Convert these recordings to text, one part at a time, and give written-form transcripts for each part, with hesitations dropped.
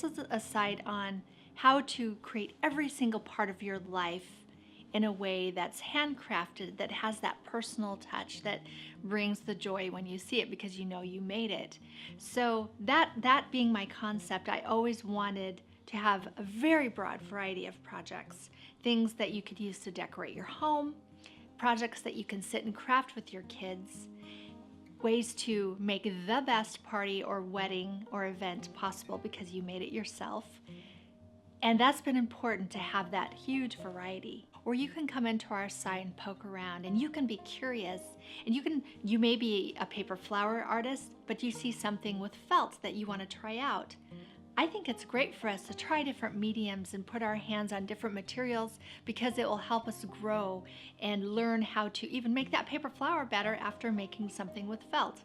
focuses a site on how to create every single part of your life in a way that's handcrafted, that has that personal touch, that brings the joy when you see it because you know you made it. So that being my concept, I always wanted to have a very broad variety of projects, things that you could use to decorate your home, projects that you can sit and craft with your kids, ways to make the best party or wedding or event possible because you made it yourself. And that's been important, to have that huge variety. Or you can come into our site and poke around, and you can be curious, and you may be a paper flower artist, but you see something with felt that you want to try out. I think it's great for us to try different mediums and put our hands on different materials, because it will help us grow and learn how to even make that paper flower better after making something with felt.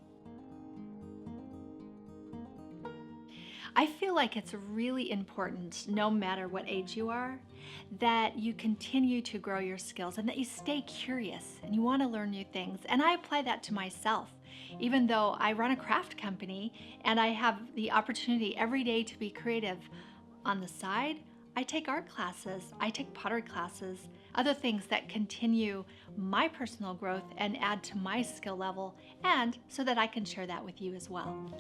I feel like it's really important, no matter what age you are, that you continue to grow your skills and that you stay curious and you want to learn new things. And I apply that to myself. Even though I run a craft company and I have the opportunity every day to be creative on the side, I take art classes, I take pottery classes, other things that continue my personal growth and add to my skill level, and so that I can share that with you as well.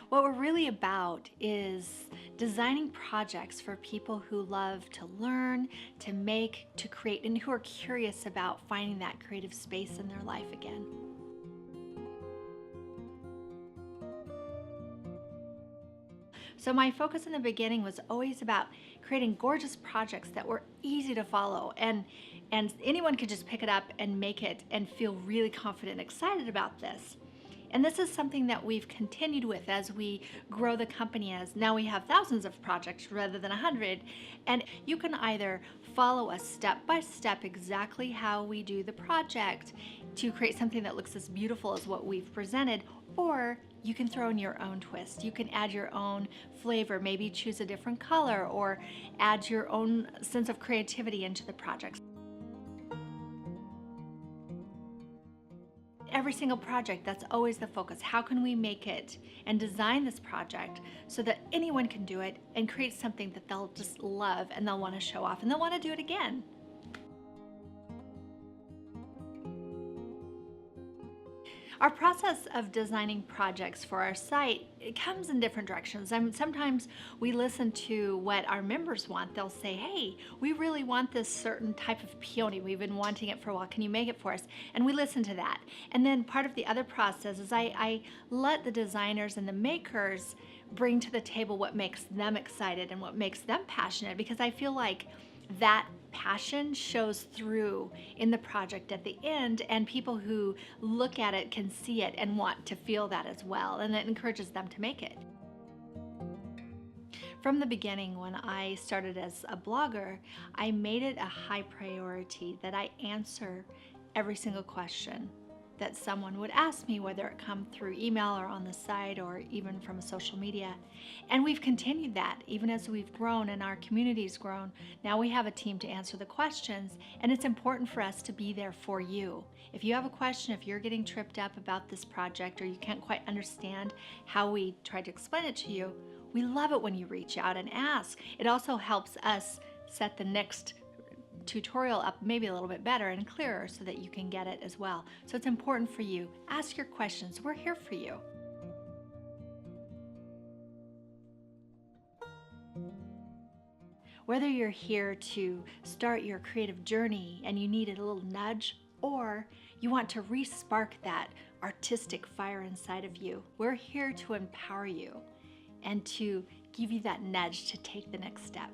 What we're really about is designing projects for people who love to learn, to make, to create, and who are curious about finding that creative space in their life again. So my focus in the beginning was always about creating gorgeous projects that were easy to follow, and anyone could just pick it up and make it and feel really confident and excited about this. And this is something that we've continued with as we grow the company, as now we have thousands of projects rather than 100. And you can either follow us step by step exactly how we do the project to create something that looks as beautiful as what we've presented, or you can throw in your own twist. You can add your own flavor, maybe choose a different color, or add your own sense of creativity into the project. Every single project, that's always the focus. How can we make it and design this project so that anyone can do it and create something that they'll just love and they'll want to show off and they'll want to do it again? Our process of designing projects for our site, it comes in different directions. Sometimes we listen to what our members want. They'll say, hey, we really want this certain type of peony. We've been wanting it for a while. Can you make it for us? And we listen to that. And then part of the other process is I let the designers and the makers bring to the table what makes them excited and what makes them passionate, because I feel like that passion shows through in the project at the end, and people who look at it can see it and want to feel that as well, and it encourages them to make it. From the beginning, when I started as a blogger, I made it a high priority that I answer every single question that someone would ask me, whether it come through email or on the site or even from social media. And we've continued that even as we've grown and our community's grown. Now we have a team to answer the questions, and it's important for us to be there for you. If you have a question, if you're getting tripped up about this project or you can't quite understand how we try to explain it to you, we love it when you reach out and ask. It also helps us set the next tutorial up maybe a little bit better and clearer so that you can get it as well. So it's important for you. Ask your questions. We're here for you. Whether you're here to start your creative journey and you need a little nudge, or you want to re-spark that artistic fire inside of you, we're here to empower you and to give you that nudge to take the next step.